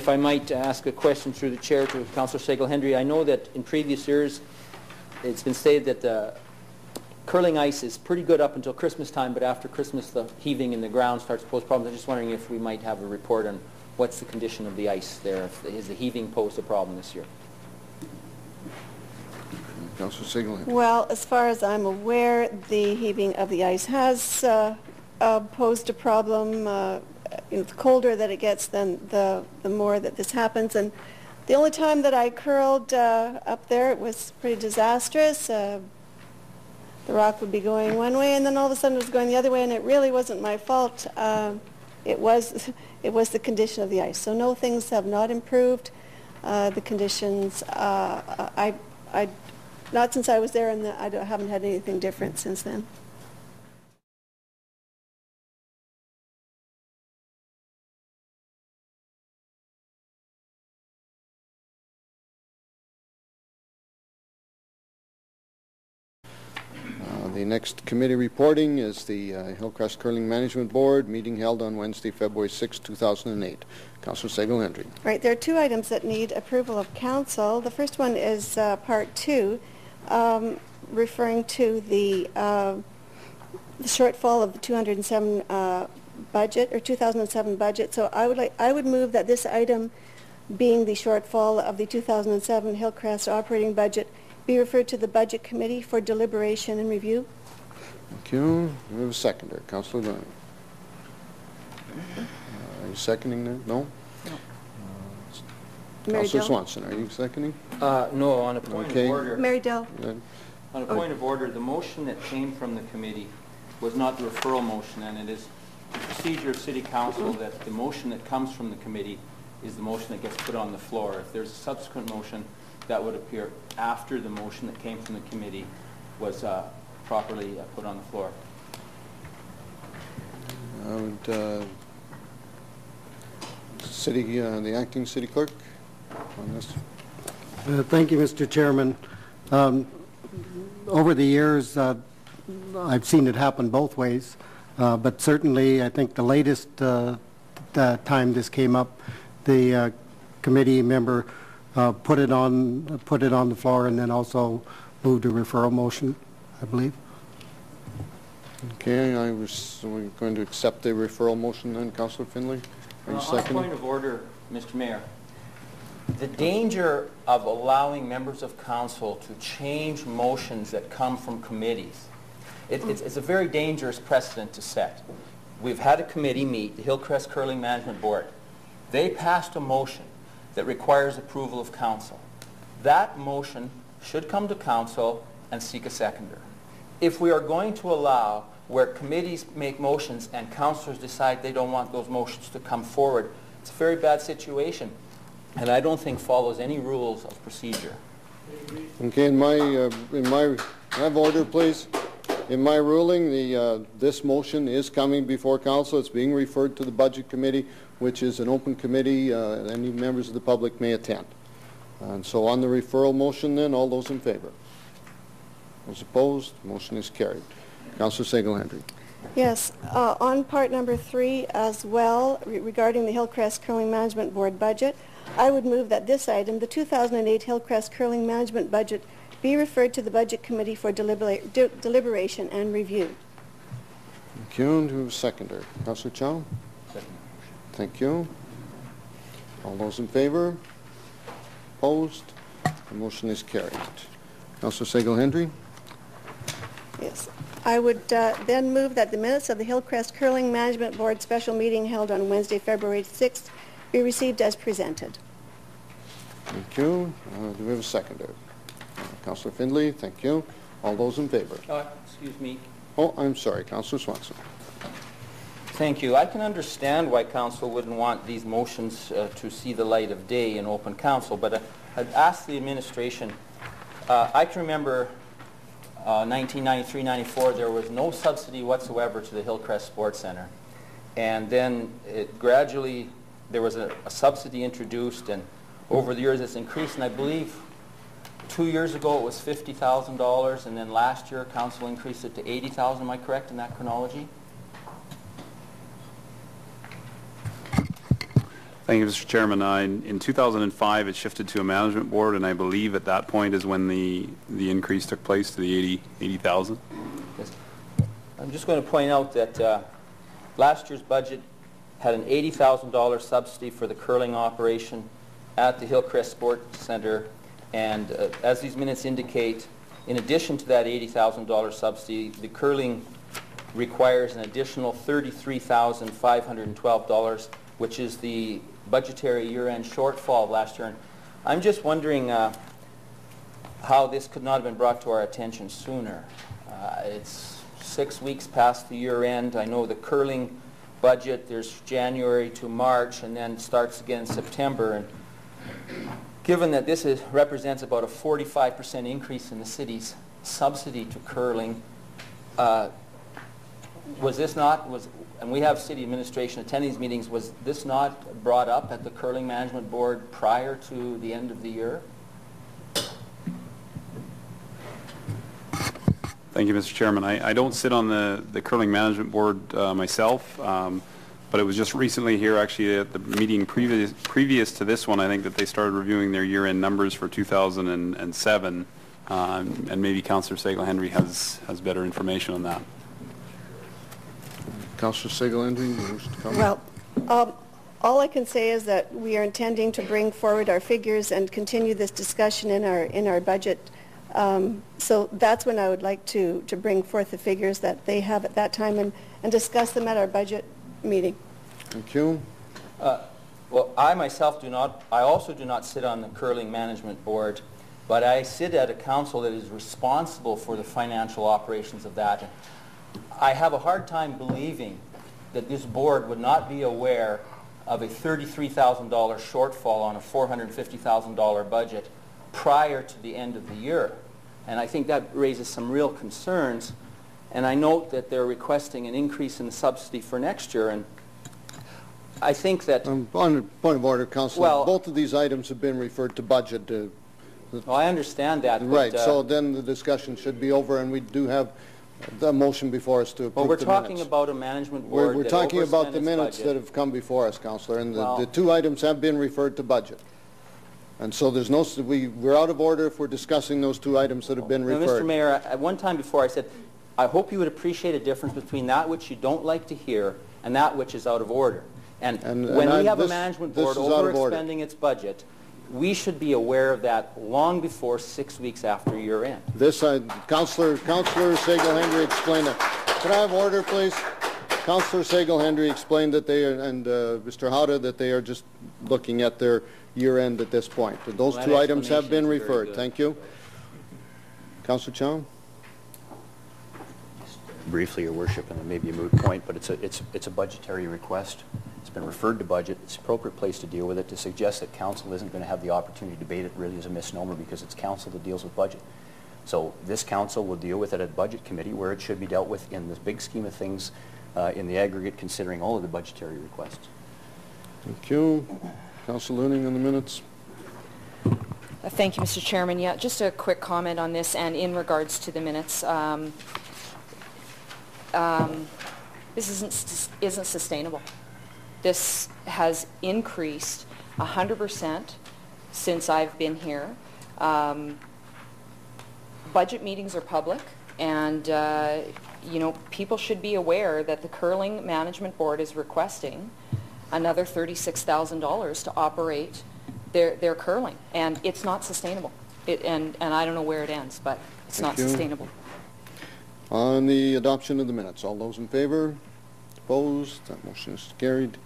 if I might ask a question through the chair to Councillor Segal-Hendry, I know that in previous years it's been stated that the curling ice is pretty good up until Christmas time, but after Christmas the heaving in the ground starts to pose problems. I'm just wondering if we might have a report on what's the condition of the ice there. Has the heaving posed a problem this year? Councillor Segal-Hendry. Well, as far as I'm aware, the heaving of the ice has posed a problem. The colder that it gets, then the more that this happens. And the only time that I curled up there, it was pretty disastrous. The rock would be going one way, and then all of a sudden it was going the other way, and it really wasn't my fault. It was the condition of the ice. So no, things have not improved. The conditions, not since I was there, and I haven't had anything different since then. The next committee reporting is the Hillcrest Curling Management Board meeting held on Wednesday, February 6, 2008. Councillor Segal-Hendry. Right, there are two items that need approval of council. The first one is part 2, referring to the shortfall of the 207 budget, or 2007 budget. So I would move that this item, being the shortfall of the 2007 Hillcrest operating budget, be referred to the Budget Committee for deliberation and review. Thank you. We have a seconder. Councillor Dunn. Are you seconding that? No? No. Councillor Swanson, are you seconding? No, on a point of order. Mary Dell. On a point of order, the motion that came from the committee was not the referral motion, and it is the procedure of City Council that the motion that comes from the committee is the motion that gets put on the floor. If there's a subsequent motion, that would appear after the motion that came from the committee was properly put on the floor. The acting city clerk on this. Thank you, Mr. Chairman. Over the years, I've seen it happen both ways, but certainly I think the latest time this came up, the committee member put it on the floor and then also moved a referral motion, I believe. Okay, we're going to accept the referral motion then, Councillor Findlay. Are you seconding? On a point of order, Mr. Mayor, the danger of allowing members of council to change motions that come from committees, it's a very dangerous precedent to set. We've had a committee meet, the Hillcrest Curling Management Board. They passed a motion that requires approval of council. That motion should come to council and seek a seconder. If we are going to allow where committees make motions and councillors decide they don't want those motions to come forward, it's a very bad situation, and I don't think follows any rules of procedure. Okay, have order, please. In my ruling, this motion is coming before council. It's being referred to the Budget Committee, which is an open committee. Any members of the public may attend. And so on the referral motion then, all those in favor? Those opposed? Motion is carried. Councillor Segal-Hendry. Yes, on part number 3 as well, regarding the Hillcrest Curling Management Board budget, I would move that this item, the 2008 Hillcrest Curling Management budget, be referred to the Budget Committee for deliberation and review. Thank you. To a seconder. Councillor Chow. Thank you. All those in favor? Opposed? The motion is carried. Councillor Segal-Hendry. Yes. I would then move that the minutes of the Hillcrest Curling Management Board special meeting held on Wednesday, February 6th be received as presented. Thank you. Do we have a seconder? Councillor Findlay, thank you. All those in favor? Excuse me. Oh, I'm sorry. Councillor Swanson. Thank you. I can understand why council wouldn't want these motions to see the light of day in open council, but I'd ask the administration, I can remember 1993-94, there was no subsidy whatsoever to the Hillcrest Sports Centre. And then it gradually, there was a subsidy introduced, and over the years it's increased, and I believe 2 years ago it was $50,000, and then last year council increased it to $80,000. Am I correct in that chronology? Thank you, Mr. Chairman. In 2005, it shifted to a management board, and I believe at that point is when the increase took place to the 80,000. Yes. I'm just going to point out that last year's budget had an $80,000 subsidy for the curling operation at the Hillcrest Sports Centre, and as these minutes indicate, in addition to that $80,000 subsidy, the curling requires an additional $33,512, which is the budgetary year-end shortfall of last year. And I'm just wondering how this could not have been brought to our attention sooner. It's 6 weeks past the year-end. I know the curling budget, there's January to March, and then starts again in September. And given that this represents about a 45% increase in the city's subsidy to curling, was this not, and we have city administration attending these meetings, was this not brought up at the curling management board prior to the end of the year? Thank you, Mr. Chairman. I don't sit on the curling management board myself, but it was just recently here, actually, at the meeting previous to this one, I think that they started reviewing their year-end numbers for 2007, and maybe Councillor Segal-Henry has better information on that. Councillor Segal-Henry, you wish to comment? Well, all I can say is that we are intending to bring forward our figures and continue this discussion in our budget. So that's when I would like to bring forth the figures that they have at that time and discuss them at our budget meeting. Thank you. Well, I myself I also do not sit on the curling management board, but I sit at a council that is responsible for the financial operations of that. I have a hard time believing that this board would not be aware of a $33,000 shortfall on a $450,000 budget prior to the end of the year. And I think that raises some real concerns. And I note that they're requesting an increase in the subsidy for next year. And I think that... On point of order, Councillor, well, both of these items have been referred to budget. Well, I understand that. Right, but, so then the discussion should be over, and we do have the motion before us to approve the minutes. Well, we're talking about a management board We're talking about the minutes budget. that have come before us, Councillor, and Well, the two items have been referred to budget. And so there's no, we're out of order if we're discussing those two items that have been Now, referred. Mr. Mayor, at one time before I said, I hope you would appreciate a difference between that which you don't like to hear and that which is out of order. And when we have a management board overexpending its budget, we should be aware of that long before 6 weeks after year end. This, Councillor Segal-Henry explained that. Can I have order, please? Councillor Segal-Henry explained that they are, and Mr. Hauda, that they are just looking at their year end at this point. Those two items have been referred. Thank you. Councillor Chow? Briefly, Your Worship, and it may be a moot point, but it's a budgetary request. It's been referred to budget. It's an appropriate place to deal with it. To suggest that council isn't going to have the opportunity to debate it really is a misnomer, because it's council that deals with budget. So this council will deal with it at budget committee, where it should be dealt with in the big scheme of things, in the aggregate, considering all of the budgetary requests. Thank you. Councillor Looning on the minutes. Thank you, Mr. Chairman. Yeah, just a quick comment on this, and in regards to the minutes. This isn't sustainable. This has increased 100% since I've been here. Budget meetings are public, and you know, people should be aware that the Curling Management Board is requesting another $36,000 to operate their curling, and it's not sustainable. And I don't know where it ends, but it's not sustainable. On the adoption of the minutes, all those in favor? Opposed? That motion is carried.